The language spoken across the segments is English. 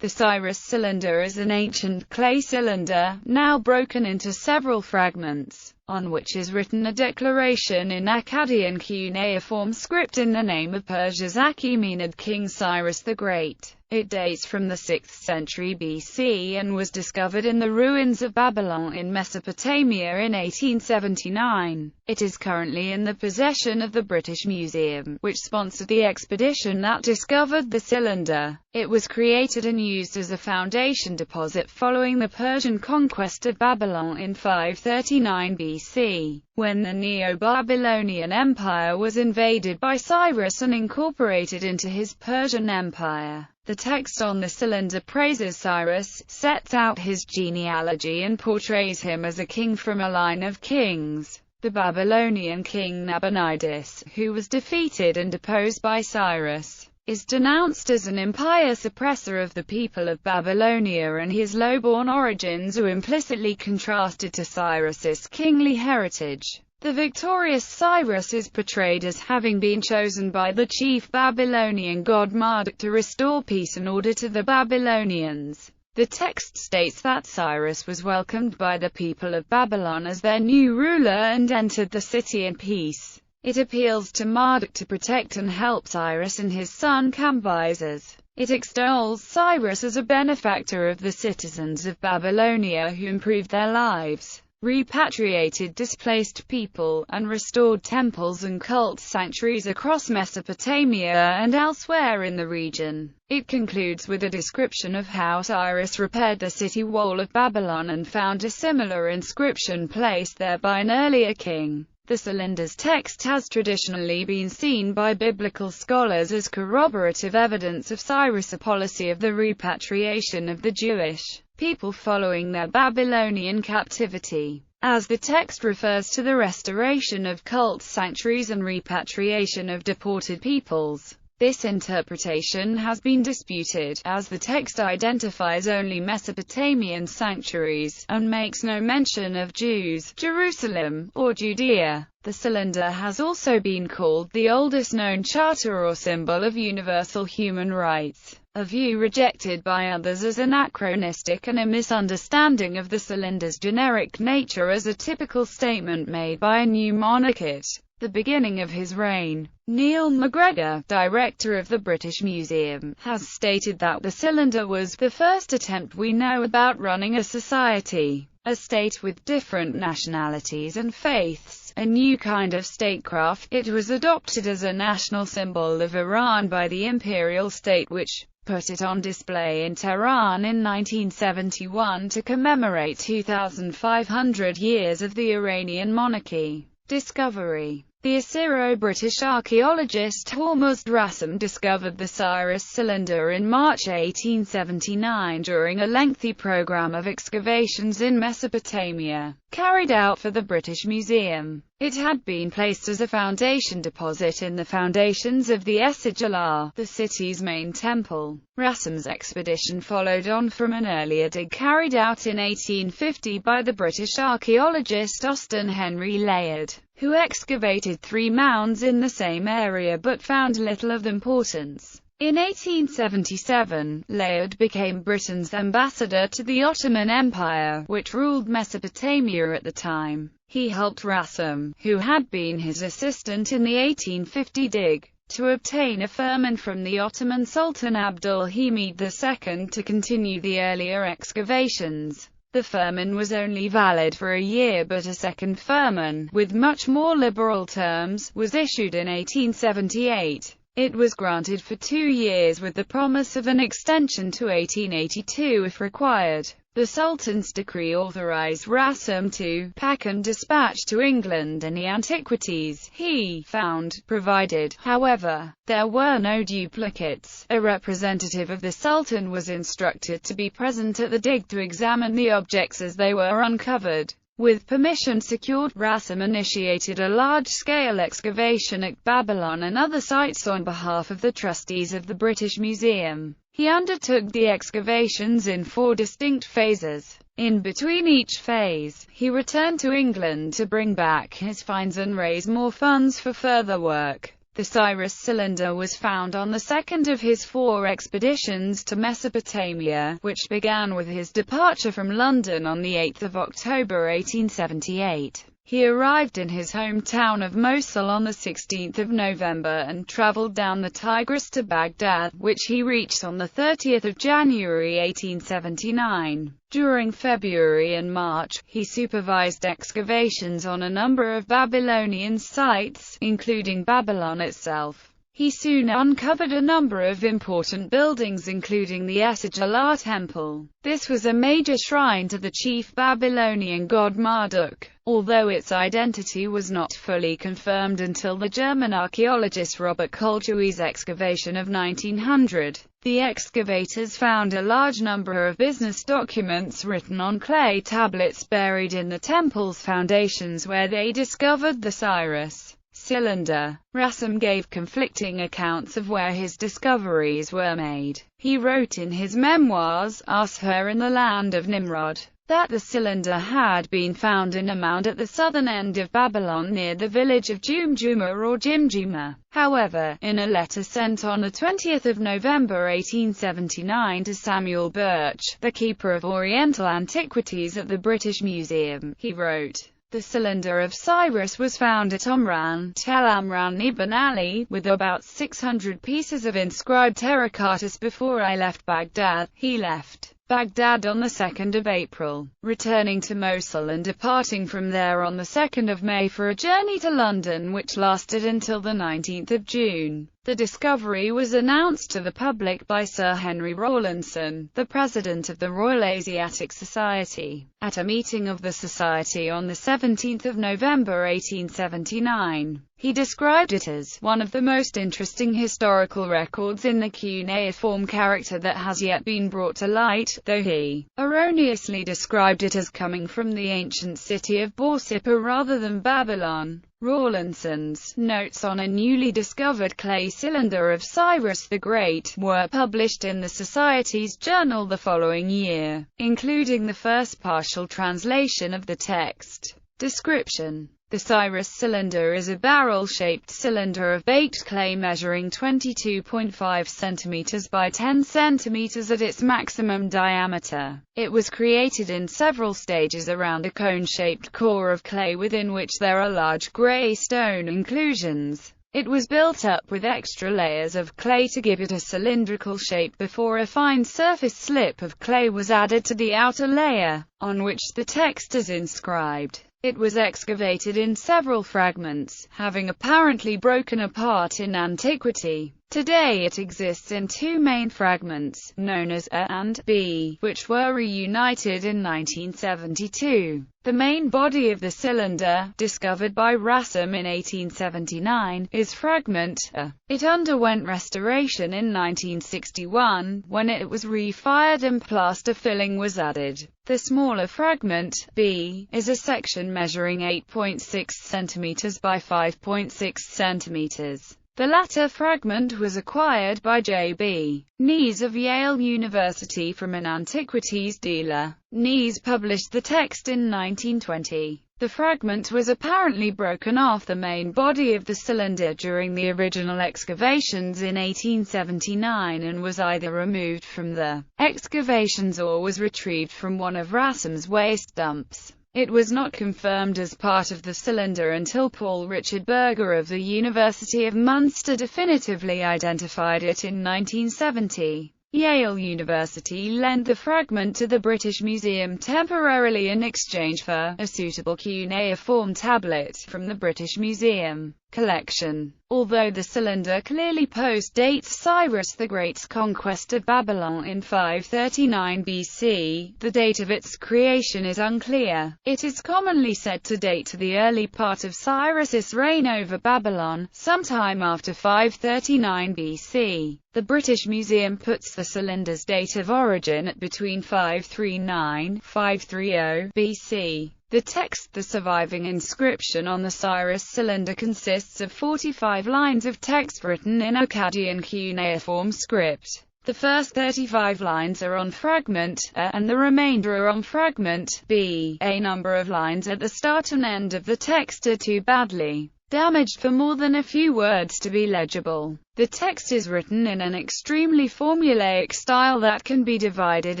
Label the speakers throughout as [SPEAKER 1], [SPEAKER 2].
[SPEAKER 1] The Cyrus cylinder is an ancient clay cylinder, now broken into several fragments, on which is written a declaration in Akkadian cuneiform script in the name of Persia's Achaemenid king Cyrus the Great. It dates from the 6th century BC and was discovered in the ruins of Babylon in Mesopotamia in 1879. It is currently in the possession of the British Museum, which sponsored the expedition that discovered the cylinder. It was created and used as a foundation deposit following the Persian conquest of Babylon in 539 BC, when the Neo-Babylonian Empire was invaded by Cyrus and incorporated into his Persian Empire. The text on the cylinder praises Cyrus, sets out his genealogy and portrays him as a king from a line of kings. The Babylonian king Nabonidus, who was defeated and deposed by Cyrus, is denounced as an impious oppressor of the people of Babylonia, and his low-born origins are implicitly contrasted to Cyrus's kingly heritage. The victorious Cyrus is portrayed as having been chosen by the chief Babylonian god Marduk to restore peace and order to the Babylonians. The text states that Cyrus was welcomed by the people of Babylon as their new ruler and entered the city in peace. It appeals to Marduk to protect and help Cyrus and his son Cambyses. It extols Cyrus as a benefactor of the citizens of Babylonia who improved their lives, repatriated displaced people, and restored temples and cult sanctuaries across Mesopotamia and elsewhere in the region. It concludes with a description of how Cyrus repaired the city wall of Babylon and found a similar inscription placed there by an earlier king. The cylinder's text has traditionally been seen by biblical scholars as corroborative evidence of Cyrus' policy of the repatriation of the Jewish people following their Babylonian captivity, as the text refers to the restoration of cult sanctuaries and repatriation of deported peoples. This interpretation has been disputed, as the text identifies only Mesopotamian sanctuaries, and makes no mention of Jews, Jerusalem, or Judea. The cylinder has also been called the oldest known charter or symbol of universal human rights, a view rejected by others as anachronistic and a misunderstanding of the cylinder's generic nature as a typical statement made by a new monarch at the beginning of his reign. Neil MacGregor, director of the British Museum, has stated that the cylinder was the first attempt we know about running a society, a state with different nationalities and faiths, a new kind of statecraft. It was adopted as a national symbol of Iran by the imperial state, which put it on display in Tehran in 1971 to commemorate 2,500 years of the Iranian monarchy. Discovery. The Assyro-British archaeologist Hormuzd Rassam discovered the Cyrus cylinder in March 1879 during a lengthy program of excavations in Mesopotamia, carried out for the British Museum. It had been placed as a foundation deposit in the foundations of the Esagila, the city's main temple. Rassam's expedition followed on from an earlier dig carried out in 1850 by the British archaeologist Austen Henry Layard, who excavated 3 mounds in the same area but found little of importance. In 1877, Layard became Britain's ambassador to the Ottoman Empire, which ruled Mesopotamia at the time. He helped Rassam, who had been his assistant in the 1850 dig, to obtain a firman from the Ottoman Sultan Abdul-Hamid II to continue the earlier excavations. The firman was only valid for a year, but a second firman, with much more liberal terms, was issued in 1878. It was granted for 2 years with the promise of an extension to 1882 if required. The Sultan's decree authorized Rassam to pack and dispatch to England any antiquities he found, provided, however, there were no duplicates. A representative of the Sultan was instructed to be present at the dig to examine the objects as they were uncovered. With permission secured, Rassam initiated a large-scale excavation at Babylon and other sites on behalf of the trustees of the British Museum. He undertook the excavations in 4 distinct phases. In between each phase, he returned to England to bring back his finds and raise more funds for further work. The Cyrus Cylinder was found on the second of his 4 expeditions to Mesopotamia, which began with his departure from London on 8 October 1878. He arrived in his hometown of Mosul on 16 November and travelled down the Tigris to Baghdad, which he reached on 30 January 1879. During February and March, he supervised excavations on a number of Babylonian sites, including Babylon itself. He soon uncovered a number of important buildings including the Esagila Temple. This was a major shrine to the chief Babylonian god Marduk, although its identity was not fully confirmed until the German archaeologist Robert Koldewey's excavation of 1900. The excavators found a large number of business documents written on clay tablets buried in the temple's foundations where they discovered the Cyrus Cylinder. Rassam gave conflicting accounts of where his discoveries were made. He wrote in his memoirs, Ashur in the Land of Nimrod, that the cylinder had been found in a mound at the southern end of Babylon near the village of Jumjuma or Jimjuma. However, in a letter sent on 20 November 1879 to Samuel Birch, the keeper of Oriental Antiquities at the British Museum, he wrote, "The cylinder of Cyrus was found at Omran, Tel Amran Ibn Ali, with about 600 pieces of inscribed terracottas before I left Baghdad." He left Baghdad on 2 April, returning to Mosul and departing from there on 2 May for a journey to London which lasted until 19 June. The discovery was announced to the public by Sir Henry Rawlinson, the president of the Royal Asiatic Society, at a meeting of the Society on 17 November 1879. He described it as one of the most interesting historical records in the cuneiform character that has yet been brought to light, though he erroneously described it as coming from the ancient city of Borsippa rather than Babylon. Rawlinson's notes on a newly discovered clay cylinder of Cyrus the Great were published in the Society's journal the following year, including the first partial translation of the text. Description: the Cyrus cylinder is a barrel-shaped cylinder of baked clay measuring 22.5 cm by 10 cm at its maximum diameter. It was created in several stages around a cone-shaped core of clay within which there are large grey stone inclusions. It was built up with extra layers of clay to give it a cylindrical shape before a fine surface slip of clay was added to the outer layer, on which the text is inscribed. It was excavated in several fragments, having apparently broken apart in antiquity. Today it exists in 2 main fragments, known as A and B, which were reunited in 1972. The main body of the cylinder, discovered by Rassam in 1879, is fragment A. It underwent restoration in 1961, when it was refired and plaster filling was added. The smaller fragment, B, is a section measuring 8.6 cm by 5.6 cm. The latter fragment was acquired by J.B. Nees of Yale University from an antiquities dealer. Nees published the text in 1920. The fragment was apparently broken off the main body of the cylinder during the original excavations in 1879 and was either removed from the excavations or was retrieved from one of Rassam's waste dumps. It was not confirmed as part of the cylinder until Paul Richard Berger of the University of Munster definitively identified it in 1970. Yale University lent the fragment to the British Museum temporarily in exchange for a suitable cuneiform tablet from the British Museum collection. Although the cylinder clearly postdates Cyrus the Great's conquest of Babylon in 539 BC, the date of its creation is unclear. It is commonly said to date to the early part of Cyrus's reign over Babylon, sometime after 539 BC. The British Museum puts the cylinder's date of origin at between 539–530 BC. The text, the surviving inscription on the Cyrus cylinder, consists of 45 lines of text written in Akkadian cuneiform script. The first 35 lines are on fragment A, and the remainder are on fragment B. A number of lines at the start and end of the text are too badly damaged for more than a few words to be legible. The text is written in an extremely formulaic style that can be divided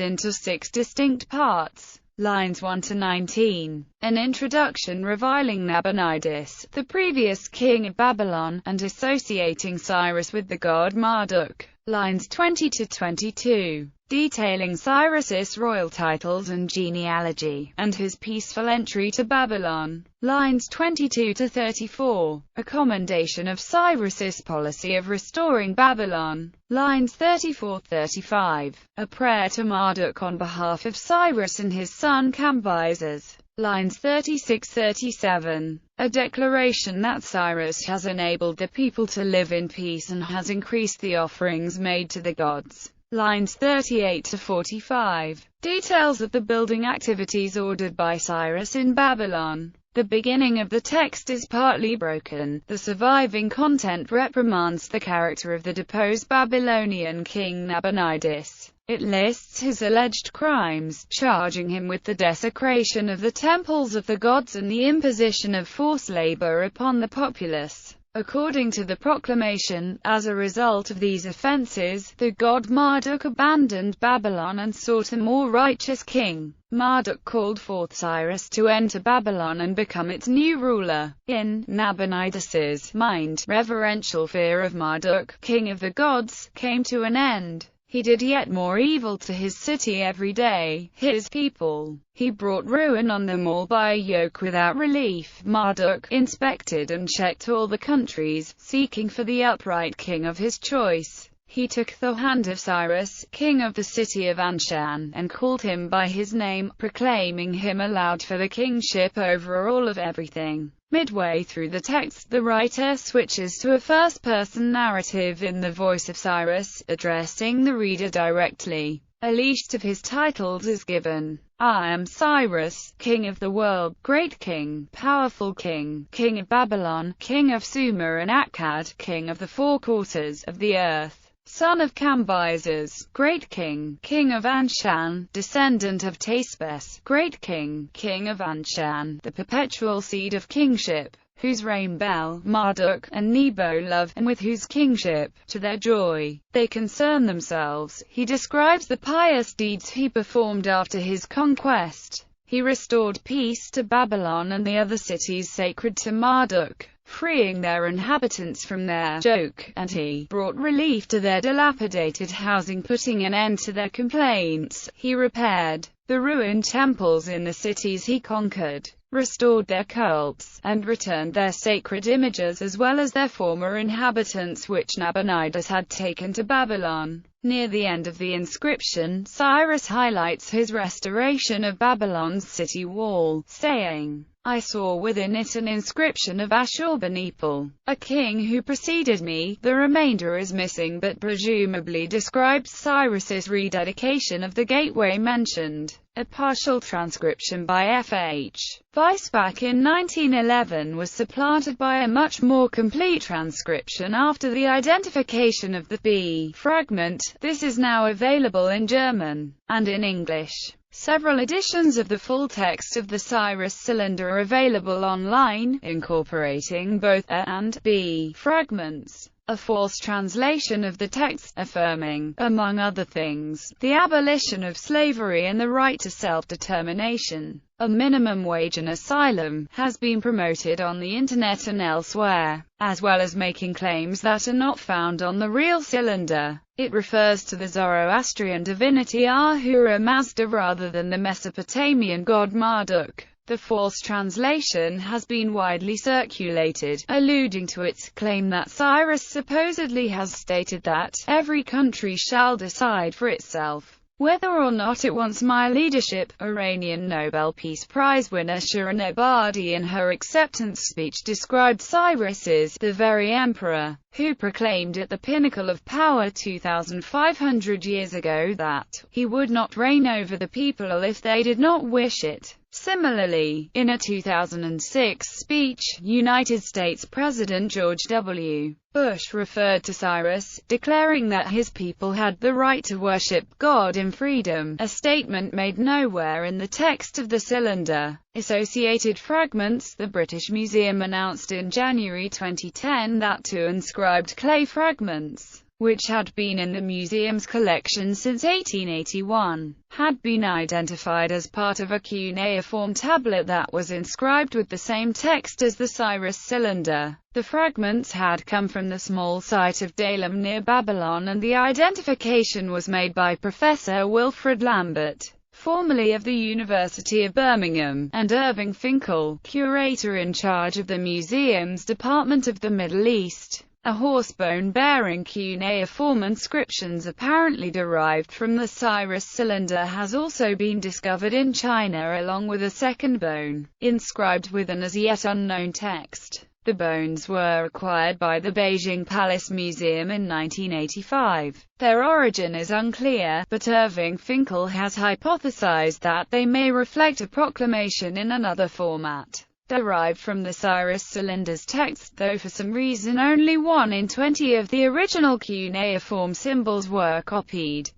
[SPEAKER 1] into 6 distinct parts. Lines 1 to 19. An introduction reviling Nabonidus, the previous king of Babylon, and associating Cyrus with the god Marduk. Lines 20 to 22. Detailing Cyrus's royal titles and genealogy, and his peaceful entry to Babylon. Lines 22 to 34. A commendation of Cyrus's policy of restoring Babylon. Lines 34-35. A prayer to Marduk on behalf of Cyrus and his son Cambyses. Lines 36-37. A declaration that Cyrus has enabled the people to live in peace and has increased the offerings made to the gods. Lines 38 to 45. Details of the building activities ordered by Cyrus in Babylon. The beginning of the text is partly broken. The surviving content reprimands the character of the deposed Babylonian king Nabonidus. It lists his alleged crimes, charging him with the desecration of the temples of the gods and the imposition of forced labor upon the populace. According to the proclamation, as a result of these offenses, the god Marduk abandoned Babylon and sought a more righteous king. Marduk called forth Cyrus to enter Babylon and become its new ruler. In Nabonidus's mind, reverential fear of Marduk, king of the gods, came to an end. He did yet more evil to his city every day, his people. He brought ruin on them all by a yoke without relief. Marduk inspected and checked all the countries, seeking for the upright king of his choice. He took the hand of Cyrus, king of the city of Anshan, and called him by his name, proclaiming him aloud for the kingship over all of everything. Midway through the text, the writer switches to a first-person narrative in the voice of Cyrus, addressing the reader directly. A list of his titles is given. I am Cyrus, king of the world, great king, powerful king, king of Babylon, king of Sumer and Akkad, king of the 4 quarters of the earth. Son of Cambyses, great king, king of Anshan, descendant of Tasbes, great king, king of Anshan, the perpetual seed of kingship, whose reign Bel, Marduk, and Nebo love, and with whose kingship, to their joy, they concern themselves. He describes the pious deeds he performed after his conquest. He restored peace to Babylon and the other cities sacred to Marduk, freeing their inhabitants from their yoke, and he brought relief to their dilapidated housing, putting an end to their complaints. He repaired the ruined temples in the cities he conquered, restored their cults, and returned their sacred images as well as their former inhabitants which Nabonidus had taken to Babylon. Near the end of the inscription, Cyrus highlights his restoration of Babylon's city wall, saying, I saw within it an inscription of Ashurbanipal, a king who preceded me. The remainder is missing but presumably describes Cyrus's rededication of the gateway mentioned. A partial transcription by F.H. Weisbach in 1911 was supplanted by a much more complete transcription after the identification of the B fragment. This is now available in German and in English. Several editions of the full text of the Cyrus Cylinder are available online, incorporating both A and B fragments. A false translation of the text, affirming, among other things, the abolition of slavery and the right to self-determination, a minimum wage and asylum, has been promoted on the internet and elsewhere, as well as making claims that are not found on the real cylinder. It refers to the Zoroastrian divinity Ahura Mazda rather than the Mesopotamian god Marduk. The false translation has been widely circulated, alluding to its claim that Cyrus supposedly has stated that every country shall decide for itself whether or not it wants my leadership. Iranian Nobel Peace Prize winner Shirin Ebadi in her acceptance speech described Cyrus as the very emperor who proclaimed at the pinnacle of power 2,500 years ago that he would not reign over the people if they did not wish it. Similarly, in a 2006 speech, United States President George W. Bush referred to Cyrus, declaring that his people had the right to worship God in freedom, a statement made nowhere in the text of the Cylinder. Associated Fragments. The British Museum announced in January 2010 that two inscribed clay fragments, which had been in the museum's collection since 1881, had been identified as part of a cuneiform tablet that was inscribed with the same text as the Cyrus Cylinder. The fragments had come from the small site of Dalim near Babylon, and the identification was made by Professor Wilfred Lambert, formerly of the University of Birmingham, and Irving Finkel, curator in charge of the museum's Department of the Middle East. A horsebone-bearing cuneiform inscriptions apparently derived from the Cyrus Cylinder has also been discovered in China, along with a second bone, inscribed with an as-yet unknown text. The bones were acquired by the Beijing Palace Museum in 1985. Their origin is unclear, but Irving Finkel has hypothesized that they may reflect a proclamation in another format, derived from the Cyrus Cylinder's text, though for some reason only 1 in 20 of the original cuneiform symbols were copied.